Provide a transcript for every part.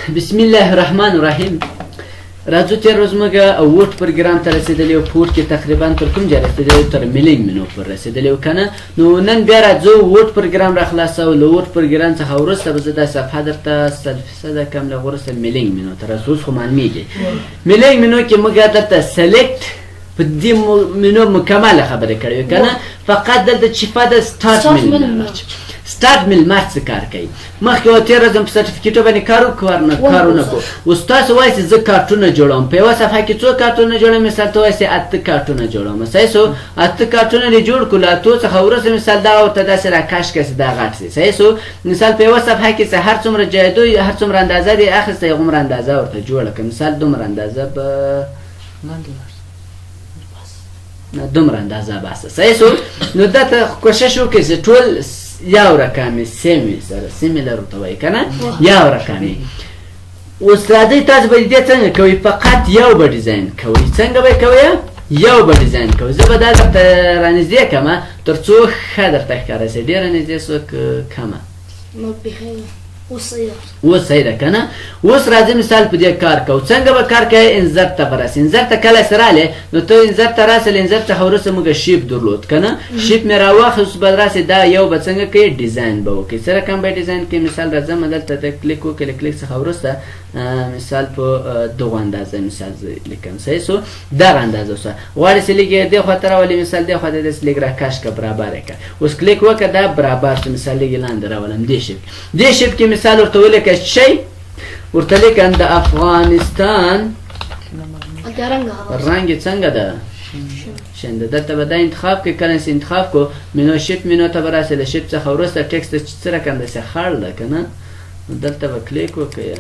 بسم الله الرحمن الرحیم. راځو تیر روز موږ ووټ پروګرام ته رسېدلی و. په ووټ کې تقریبا تر کوم ځای رسېدلی تر میلینګ منو پر رسېدلی و که نه. نو نن بیا راځو ووټ پروګرام را خلاصو. له ووټ پروګرام څخه وروسته به زه دا صفحه درته 100% کم له وروسته میلینګ منو ته رسو. اوس خو معلومېږي میلینګ منو کې موږ دلته سلیکټ په دې منو مکمله خبرې کړې وې که نه. فقط دلته چې فاده سټارټ میل مارچ سټارټ میل مارچ څه کار کوي. مخکې و تېره ځم په سرټیفیکېټو باندې کارونه کوو. اوس تاسو وایئ چې زه کارټونه جوړوم. په یوه صفحه کې څو کارټونه جوړوم؟ مثال ته وایئ چې 8 کارټونه جوړوم. صحیح شو؟ 8 کارټونه دې جوړ کړو. له 8 څخه وروسته مثال دغه ورته داسې راکش کړئ چې دا غټ شي. صحیح شو؟ مثال په یوه صفحه کې چې هر څومره جایدو هر څومره اندازه دې اخیستی هغومره اندازه ورته جوړه کړه. مثال دومره اندازه به دومره اندازه باسه. صحیح شو؟ نو دا ته کوشش وکړئ چې ټول یو رقمې سیمې سره سیمیلر ورته وایي که نه، یو رقمې. اوس راځئ تاسو به دې څنګه کوئ؟ فقط یو به ډیزاین کوئ. څنګه به یې کوئ؟ یو به ډیزاین کوئ. زه به دا درته رانږدې کړم تر څو ښه درته ښکاره شي. ډېره نږدې شوه که کمه؟ اوس صحیح ده که نه. اوس راځي مثال په دې کار کوو. څنګه به کار کوئ؟ انزرت ته به راسئ. انزرت ته کله چې راغلې نو ته انزرت ته راسې. له انزرت څخه وروسته موږ شیپ درلود که نه. شیپ مې راواخیست. اوس به راسې دا یو به څنګه کوئ؟ ډیزاین به وکړئ. څه رقم به ډیزاین کړئ؟ مثال راځم دلته ته کلیک وکړئ. له کلیک څخه وروسته مثال په دغه اندازه مثال زه لیکم. صحیح شو؟ دغه اندازه اوسه غواړې چې لږ یې دې خوا ته راولې. مثال دې خوا ته داسې لږ راکش کړه، برابر یې کړه. اوس کلیک وکړه دا برابر شو. مثال لږ یې لاندې راولم دې شیپ. دې شیپ کې مثال ورته ولیکه شی ورته لیکم د افغانستان رنګ یې څنګه ده؟ شنده. دلته به دا انتخاب کړئ. کله چې انتخاب کړو منو شیپ منو ته به راسئ. له شیپ څخه وروسته ټکسټ څه رقم داسې خړ ده که نه. دلته به کلیک وکړئ.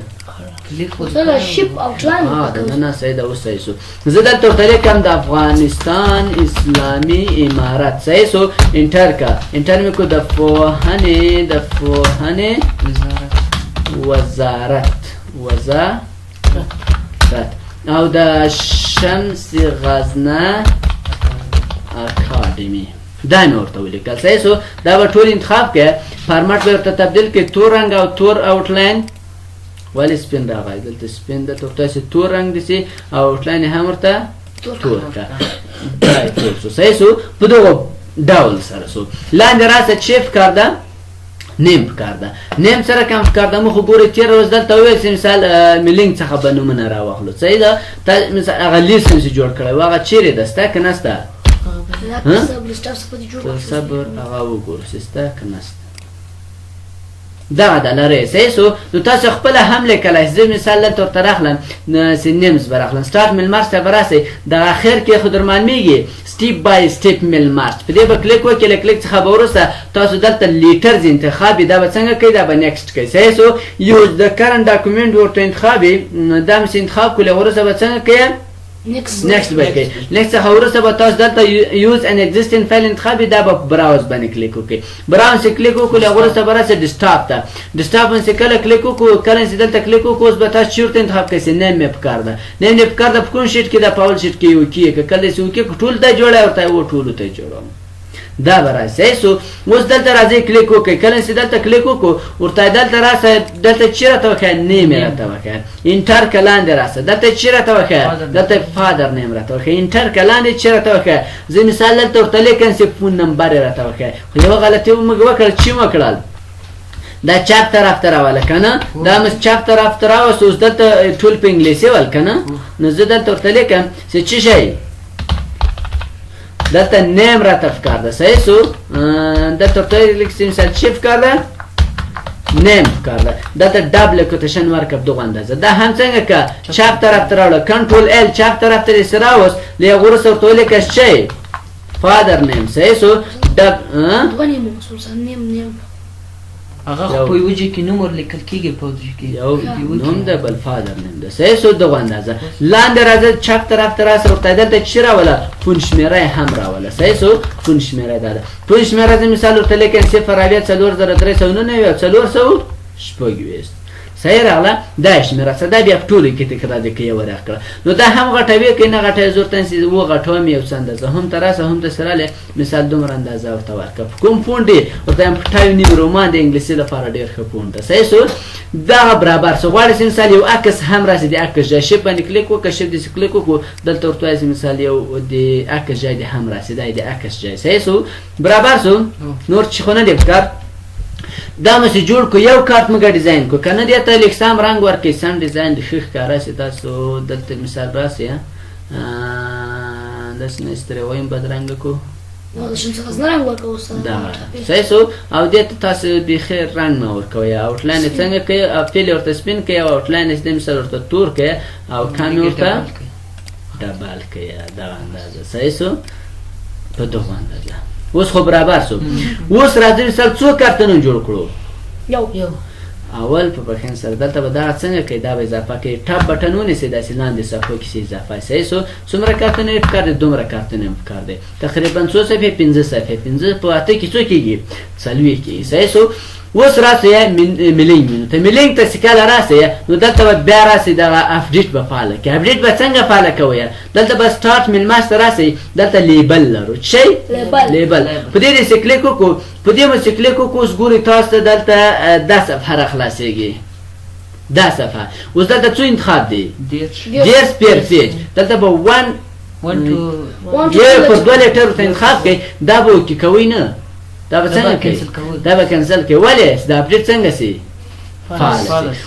نه صحیح ده. اوس صحیح شو. زه دلته ورته لیکم د افغانستان اسلامي امارت. صحیح شو؟ انټر کړه. انټر مې کړو. د پوهنې وزارت او د شمس غزنه اکاډمي دا مې ورته ولیکل. صحیح شو؟ دا به ټول انتخاب کړئ. فارمټ به ورته تبدیل کړئ. تور رنګ او تور آوټلاین. ولې سپین راغی؟ دلته سپین دلته ورته چې تور رنګ دي سي او آوټلاین هم ورته تور کړه. دا یې تور شو. صحیح شو؟ په دغه ډول سره شو. لاندې راسه چیف کار ده، نیم پکار ده. نیم سره کم پکار ده. موږ خو ګورئ تېره ورځ دلته وویل چې مثال میلینګ څخه به نومونه راواخلو. صحیح ده؟ تا مثال هغه لیست مې چې جوړ کړی و هغه چیرې ده؟ سته که نه سته؟ صبر هغه وګورو چې سته که نه سته. دغه ده لرئ. صحیح شو؟ نو تاسو خپله هم لیکلی. زه مثال دلته ورته راخلم چې نیمز به راخلم. سټارټ میل مارچ ته به راسئ. دغه اخر کې خو در معلومېږي سټیپ بای سټیپ میل مارچ. په دې به کلیک وکړئ. له کلیک څخه به وروسته تاسو دلته لیټرز انتخاب وي. دا به څنګه کوئ؟ دا به نیکسټ کوئ. صحیح شو؟ یو د کرنټ ډاکومنټ ورته انتخاب وي. دا مې چې انتخاب کړو له وروسته به څنګه کوئ؟ نیکسټ به کوئ. نیکسټ څخه وروسته به تاسو دلته یوز ان ایگزیسټینګ فایل انتخاب وي. دا به براوز باندې کلیک وکړئ. براوز چې کلیک وکړو له وروسته به راسئ ډیسکټاپ ته. ډیسکټاپ باندې چې کله کلیک وکړو کله چې دلته کلیک وکړو اوس به تاسو چیرته انتخاب کوئ چې نیم مې پکار ده. نیم مې پکار ده په کوم شیټ کې ده؟ په اول شیټ کې یو کې که کله چې وکړي ټول ته جوړه ورته و ټولو ته جوړوم. دا به راسي. صحیح شو؟ اوس دلته راځئ کلیک وکړئ. کله چې دلته کلیک وکړو ورته دلته راسه. دلته چې راته وښیه نیم یې راته وښیه. انټر که لاندې راسه. دلته چې راته وښیه دلته فادر نیم راته وښیه. انټر که لاندې چې راته وښیه. زه مثال دلته ورته لیکم چې فون نمبر یې راته وښیه. خو یوه غلطي موږ وکړل. چې وکړل دا چپ طرف ته راوله که نه. دا مس چپ طرف ته راوست. اوس دلته ټول په انګلیسي ول که نه. نو زه دلته ورته لیکم چې څه شی دلته نیم راته پکار ده. صحیح شو؟ دلته ورته لیکم چې مثال چی پکار ده؟ نیم پکار ده. دلته ډبل کوتیشن مارک اپ دغه اندازه. دا هم څنګه که چپ طرف ته راوړه. کنټرول ال چپ طرف ته دې راوست. له هغه وروسته ورته ولیکه شی فادر نیم. صحیح شو؟ هغه خو په یوه ځای کې نوم ورلیکل کېږي. په ځای کې یو نوم ده بل فادر نیم ده. صحیح شو؟ دغه اندازه. لاندې راځه چپ طرف ته راسه. ورته دلته چې راوله فون شمېره یې هم راوله. صحیح شو؟ فون شمېره دا ده. فون شمېره زه مثال ورته لیکم 0 اویا 40399 426. صحیح راغله دا شمېره څه دا بیا په ټولو کې تکرار دی که یې ورکړه نو دا هم غټوي که نه غټوي زه ورته نسي وغټوم یو څه اندازه هم ته راسه هم داسې رالی مثال دومره اندازه ورته ورکړه په کوم فونټ یې ورته یم په ټایو نیم رومان د انګلیسي لپاره ډېر ښه فونټ ده صحیح شو دغه برابر شو غواړې چې مثال یو عکس هم راسي د عکس ځای شیپ باندې کلیک وکړه شیپ داسې کلیک وکړو دلته ورته وایي مثال یو د عکس ځای دې هم راسي دا یې د عکس ځای صحیح شو برابر شو نور چې خو نه دی پکار دا مې جوړ کو یو کارت موږ ډیزاین کو کنه دې ته لیک سم رنگ ورکې سم ډیزاین د خخ کارا سي تاسو دلته مثال راسي داس نه ستره وایم بدرنګ کو نو شم څه رنگ ورکو دا صحیح سو او دې تاسو د خیر رنگ ما ورکوي اوټ لاین څنګه کوي خپل ورته سپین کوي اوټ لاین دې مثال ورته تور کوي او کامي ورته ډبل کوي دا اندازه صحیح سو په دوه اندازه اوس خو برابر شو اوس راځي مثال څو کارتونه جوړ کړو یو اول په بخین سره دلته به دا څنګه کوي دا به اضافه کوي ټاپ بټن ونیسي داسې لاندې صفحو کې اضافه صحیح شو څومره کارتونه یې پکار دي دومره کارتونه یې پکار دي تقریبا څو صفحې 15 صفحې 15 په اته کې څو کېږي 40 کېږي صحیح شو اوس راسه میلینګ ته میلینګ ته سکاله راسه نو دلته بیا راسه دا اپډیټ به فعال کې اپډیټ به څنګه فعال کوي دلته به سٹارټ من ماستر راسه دلته لیبل لرو شي لیبل په دې چې کلیک وکړو په دې مې کلیک وکړو اوس ګوري تاسو دلته 10 صفحه خلاصيږي 10 صفحه اوس دلته څو انتخاب دي ډیر پر پیج دلته به 1 یو پر دوه لیټر ته انتخاب کوي دا به کې کوي نه دا به څنګه کوي دا به کنسل کوي ولې دا اپډیټ څنګه سي فعال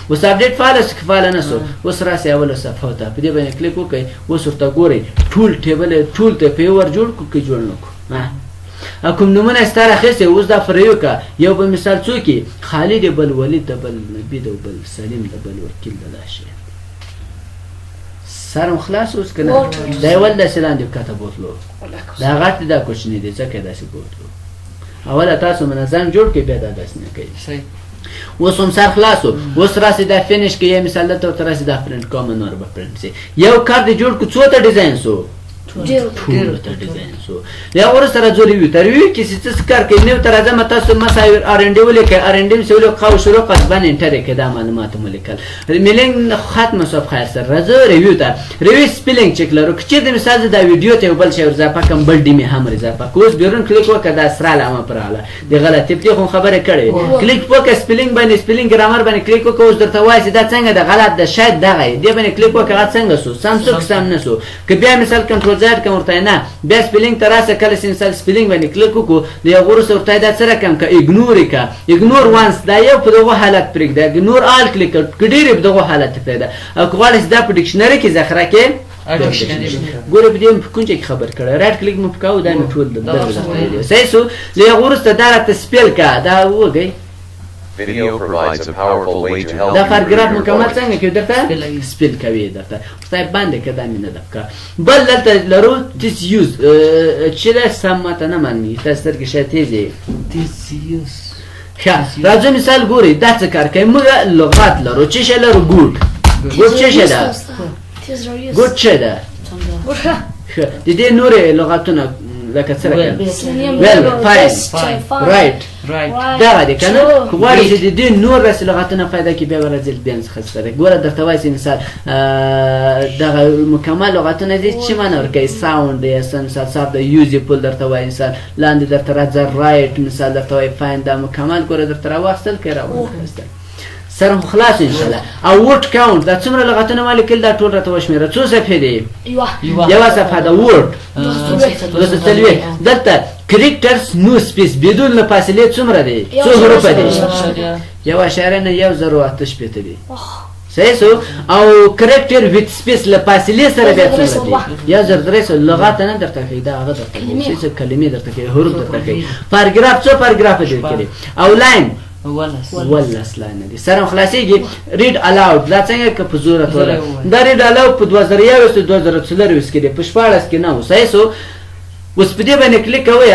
اوس اپډیټ فعال شو فعال نه شو اوس راسي اوله صفحه ته په دې باندې کلیک وکړئ اوس ورته ګورئ ټول ټیبل ټول ته پیور جوړ کو کې جوړ نکو کوم نمونه ستاره خسته اوس دا فریو کا یو به مثال څوک خالد بل ولید بل نبی بل سلیم بل وکیل دلاشي سرم خلاص اوس کنه دا ول د سلاند کتاب وتلو دا غټ دا کوچنی دي ځکه داسې بوتلو اول تاسو منظم جوړ کې بیا دا داس نه کوي صحیح اوس هم سر خلاصو اوس راسي دا فینیش کې مثال ته تر راسي دا پرنٹ کوم نور به پرنٹ سي یو کار دی جوړ کو څو ته ډیزاین سو ټول ته ډیزاین سو یا ور سره جوړوي تر وی کې څه کار کوي نو تر ازمه تاسو مساوي ار ان ډي ولیکه ار ان ډي سولو قاو شروع قصبن انټر کې دا معلومات ملیکل میلینګ ختم صف خیر سره راځو ریویو ته ریویو سپیلینګ چک لرو چې د مثال دا ویډیو ته بل شي ورځه پکم بل ډی می هم ورځه پکوس بیرون کلیک وکړه دا سره علامه پراله دی غلطی په خو خبره کړي کلیک وکړه سپیلینګ باندې سپیلینګ ګرامر باندې کلیک وکړه اوس درته وایي دا څنګه دا غلط ده شاید دغه دی باندې کلیک وکړه څنګه سو سامسونګ سم نه سو که بیا مثال کنټرول زد کوم ورته نه بیا سپیلینګ تراسه کله مثال سپیلینګ باندې کلیک وکړو د یو غوړ ورته دا سره کم کا ایګنور وانس دا یو په دغه حالت پرېږ دا ایګنور آل کلیک کډیر په دغه حالت پرېږ او کوالس دا په ډکشنری کې ذخیره کې ګوره په دې په کوم خبر کړه رائټ کلیک مو پکاو دا مې ټول د صحیح سو له غوړ ست دا راته سپیل کا دا وګي Video provides a powerful way to help دا you پاراګراف improve مکمل your څنګه کې درته سپیل کوي درته خدای باندې کدا مینه دبکا بل دلته لرو تیس یوز چې دا سمته نه مانی تاسو کې شته تیزی ښه راځو مثال ګوري دا څه کار کوي موږ لغات لرو چې شل لرو ګود چې شه ده ګود چې ده د دې نورې لغاتونه لکه څنګه well fine right دا دې کنه کومه چې د دې نور رس لغاتونه پیدا کی به ورځل بیان خسته ګوره درته وایي مثال دا مکمل لغاتونه دي چې معنی ورکوي ساوند یا مثال صاحب د یوزفول درته وایي مثال لاندې درته راځي رائټ مثال درته وایي فاین دا مکمل ګوره درته راوستل کړه راوستل سره خلاص ان شاء الله او ورد کاونت دا څومره لغاتونه مالکل دا ټول راته وشمیره څو صفحې دي یو صفحه دا ورد دلته کریکټرز نو سپیس بدون فاصله څومره دي څو حروف دي یو اشاره نه یو 0.8 شپته دي صحیح سو او کریکټر ویت سپیس له فاصله سره بیا څومره دي یا 0.3 لغات نه درته کوي دا هغه درته څه کلمې درته کوي حروف درته کوي پاراګراف څو پاراګراف دي کړي او لاین ولس لاین دي سره خلاصيږي ریډ الاود دا څنګه که په زور توله دا ریډ الاود په 2023 کې په 14 کې نه صحیح اوس په دې باندې کلیک کوئ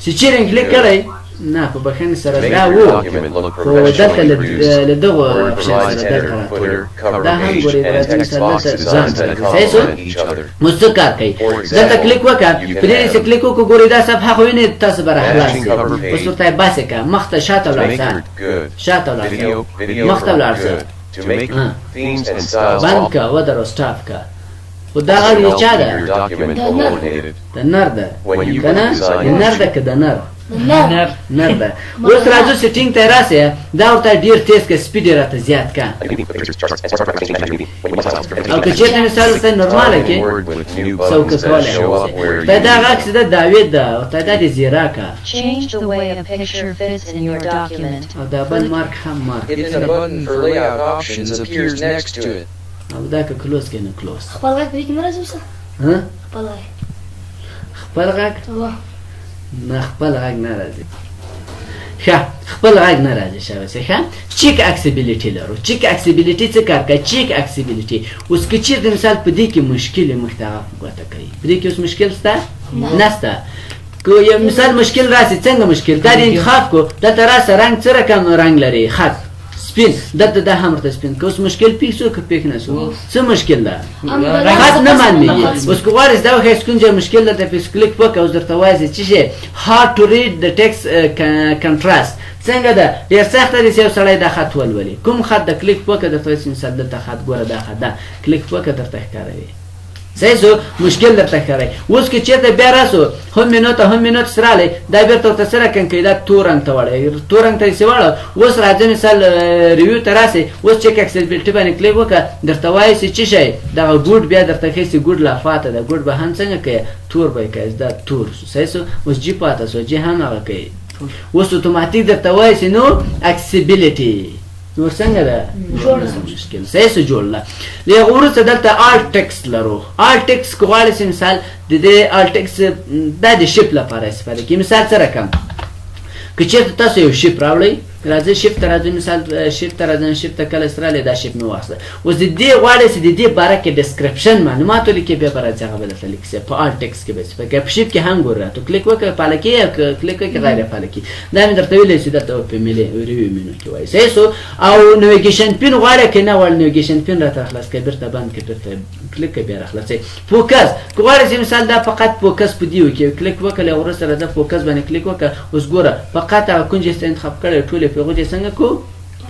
چې چیرې کلیک کړئ نه په بخښنې سره To make دا your وو document look خو دلته professionally produced, له دغو Word اپشن provides سره header, دلته footer, cover دا هم page, ګورې and راځي text مثلا box دلته designs ځان that سره صحیح شو complement each other. اوس څه کار کوي For دلته example, کلیک وکړه you can په دې چې have کلیک وکړو ګورې دا صفحه خو وینې تاسو به راخلاص matching cover page. اوس ورته یې باسې که مخ ته شاته To ولاړ make شه your good. شاته ولاړ شه Video مخ ته ولاړ شه good. To make themes and styles بند که ودرو سټاپ که خو دا غږ د چا your ده document coordinated. د نر ده When you که نه design د نر ده که د نر نر نر ده اوس راځو سیټینګ ته یې راسې دا ورته ډېر تیز که سپیډ یې راته زیات که او که چېرته مثال ورته نورماله کې Word with new څوک buttons that کولی show up where دا you دا غږ چې ده داوید ده ورته دا دې زیرا که Change the way a picture fits in your document. او دا بل مارک هم مارک Hidden a button for layout options appears next to it. او دا که کلوز کې نه کلوز خپل غږ پرې کې نه راځي اوسه ها خپل غږ خپل غږ واه نه خپل غږ نه راځي ښه خپل غږ نه راځي شاباسي ښه چیک اکسیبیلیټي لرو چیک اکسیبیلیټي څه کار کوي چیک اکسیبیلیټي اوس که چیرته مثال په دې کې مشکل یې موږ ته هغه ګوته کوي په دې کې اوس مشکل شته نشته که یو مثال مشکل راسي څنګه مشکل دا دې انتخاب کو دلته راسه رنګ څه رقم رنګ لري خط سپین دلته دا هم ورته سپین که اوس مشکل پیښ شو که پیښ نه شو څه مشکل ده خط نه معلومیږي اوس که غواړئ دا وښایئ چې کوم ځای مشکل درته پې کلیک وکړه اوس درته وایي چې شی hard to read the text contrast څنګه ده ډېر سخته ده چې یو سړی دا خط ولولي کوم خط د کلیک وکړه درته وایي چې مثال دلته خط ګوره دا خط ده کلیک وکړه درته ښکاروي صحیح شو مشکل درته ښکاروي اوس که چېرته بیا راسو هم منوت سره راغلی دا بیرته ورته څه رقم کوي دا تور رنګ ته وړی تور رنګ ته یې چې وړه اوس راځه مثال ریویو ته راسئ اوس چیک اکسیبیلیټي باندې کلیک وکړه درته وایي چې څه شی دغه ګوډ بیا درته ښایي چې ګوډ لا خواته ده ګوډ به هم څنګه کوي تور به یې کوي دا تور شو صحیح شو اوس جي پاته شو جي هم هغه کوي اوس اتوماتیک درته وایي چې نو اکسیبیلیټي نور څنګه ده مشکل صحیح څه جوړله له هغه وروسته دلته آل ټکسټ لرو آل ټکسټ که غواړئ چې مثال د دې آل ټکسټ دا د شیپ لپاره استفاده کوي مثال څه رقم که چېرته تاسو یو شیپ راوړئ راځئ شیپ ته راځئ مثال شیپ ته راځئ شیپ ته کله سره دا شیپ مې واخیسته اوس د دې غواړئ چې د دې باره کې ډسکرپشن معلومات ولیکئ بیا به راځي هغه به درته لیکسي په آل ټکسټ کې به استفاده کوئ په شیپ کې هم ګورئ راته کلیک وکړئ فعاله کړئ یا کلیک وکړئ غیر فعاله کړئ دا مې درته ویلی چې دلته په ریویو مینو کې وایي صحیح شو او نویګیشن پین غواړئ که نه غواړئ نویګیشن پین راته راخلاص کړئ بېرته بند کړئ بېرته کلیک کړئ بیا راخلاصئ فوکس که غواړئ چې مثال دا فقط فوکس په دې وکړئ کلیک وکړئ له وروسته راځه فوکس باندې کلیک وکړه اوس ګوره فقط هغه کونج یې انتخاب کړی ټولې په هغو څنګه کو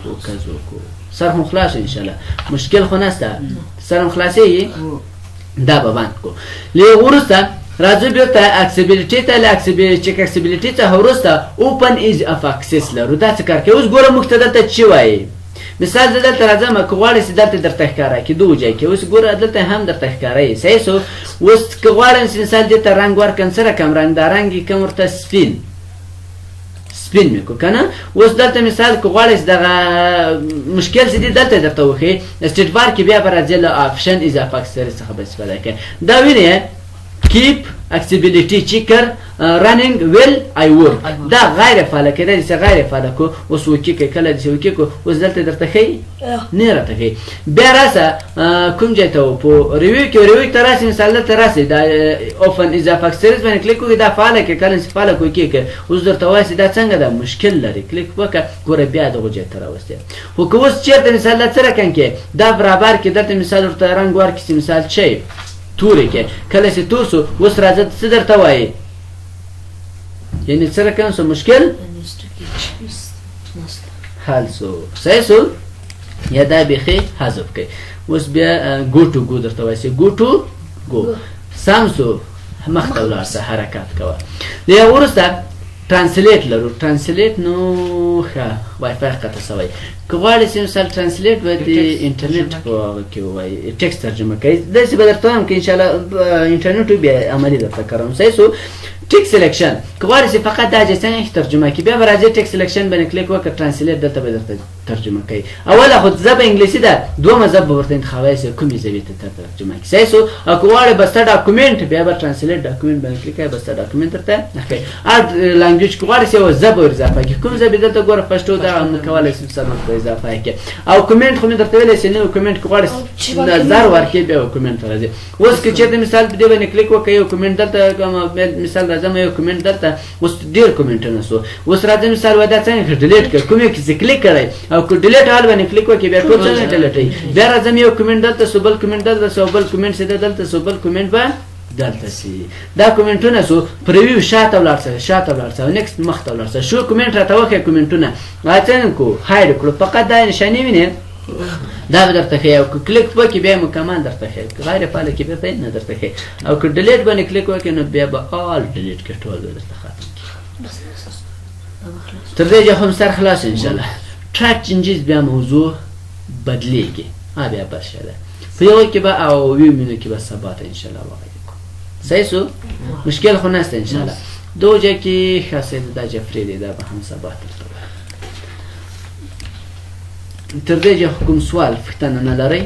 فوکس وکړو سر هم خلاص انشاءالله مشکل خو نشته سر هم خلاصېږي دا به بند کړو له هغې وروسته راځو بیرته اکسیبیلیټي ته له چیک اکسیبیلیټي څخه وروسته اوپن ایز اف اکسس لرو دا څه کار کوي اوس ګوره موږ ته دلته څه وایي مثال زه دلته راځم که غواړئ چې دلته درته ښکاره کړي دغو ځای کې اوس ګوره دلته هم درته ښکاره یي صحیح شو اوس که غواړم چې مثال دې ته رنګ ورکړم څه رقم رنګ دا رنګ یې کړم ورته سپین مې کړو که نه اوس دلته مثال که غواړئ چې دغه مشکل چې دي دلته درته وښیي سټیټ بار کې بیا به راځي له آپشن اضافه اکسسوریز څخه به استفاده کوئ دا وینئ keep accessibility checker running well I work دا غیر فعاله کېدای چې غیر فعاله کو اوس وکې کوي کله چې وکې کو اوس دلته درته ښیي نه راته ښیي بیا راسه کوم ځای ته په ریویو کې ریویو ته راسئ مثال دلته راسئ دا اوپن اضافه اکسسوریز باندې کلیک وکړئ دا فعاله کړئ کله چې فعاله کو وکې کوي اوس درته وایي چې دا څنګه ده مشکل لري کلیک وکړه ګوره بیا دغه ځای ته راوستې خو که اوس چېرته مثال دا څه رقم کې دا برابر کې دلته مثال ورته رنګ ورکړي چې مثال چی تورې کې کله چې تور شو اوس راځه څه درته وایي یعنې څه رقم شو مشکل حل شو صحیح شو یا دا بیخي حذف کړئ اوس بیا ګو ټو ګو درته وایي ګو ټو ګو سم شو مخ ته ولاړ شه حرکت کوه د هغه وروسته ترانسلیټ لرو ترانسلیټ نو ښه وای فای قطع شوی که غواړئ چې مثال ترانسلیټ به د انټرنیټ په هغه کې ووایي ټکسټ ترجمه کوي داسې به درته وایم که انشاءالله انټرنیټ وي بیا عملي درته کوم صحیح شو ټیک سلیکشن که غواړئ چې فقط دا ځای څنګه ترجمه کړي بیا به راځئ ټیک سلیکشن باندې کلیک وکړه ترانسلیټ دلته به درته ترجمه کوي اوله خو ژبه انګلیسي ده دومره ژبه به ورته انتخابوي چې کومې ژبې ته ترجمه کړي صحیح شو او که غواړې بسته ډاکومنټ بیا به ترانسلیټ ډاکومنټ باندې کلیک کوې بسته ډاکومنټ درته ښکوي هر لانګویج کې غواړې چې یوه ژبه ور اضافه کړي کوم ژبې دلته ګوره پښتو ده نو کولی شي سمه په اضافه کړي او کومنټ خو مې درته ویلی چې نوی کومنټ که غواړې نظر ورکړي بیا یو کومنټ راځي اوس که چېرته مثال په دې باندې کلیک وکړې یو کومنټ دلته مثال راځم یو کومنټ دلته اوس ډېر کومنټونه شو اوس راځه مثال وایي دا څنګه ډیلیټ کړه کومې کې چې کلیک کړی او که ډیلیټ حال باندې کلیک وکړې بیا ټول څنګه ډیلیټوي بیا راځم یو کومنټ دلته شو بل کومنټ دلته شو بل کومنټ چې دلته شو بل کومنټ به دلته شي دا کومنټونه شو پریویو شاته ولاړ شه او نیکسټ مخته ولاړ شه شو کومنټ راته وښیه کومنټونه څنګه کو هایډ کړو فقط دا نشانې وینې دا به درته ښیي او که کلیک وکړي بیا مکمل درته ښیي غیر فعاله کې بیا نه درته ښیي او که ډیلیټ باندې کلیک وکړي نو بیا به آل ډیلیټ کړي ټول به درته ختم تر دې هم سر خلاص انشاءالله ټریک چینجز بیا موضوع بدلیږي بیا بس شده په یو کې به او وی مینو کې به ثبات انشاءالله واقع کو صحیح شو مشکل خو نشته انشاءالله دو جا کې خاصه د جفری دی دا به هم ثبات تر دې کوم سوال فکر نه لرئ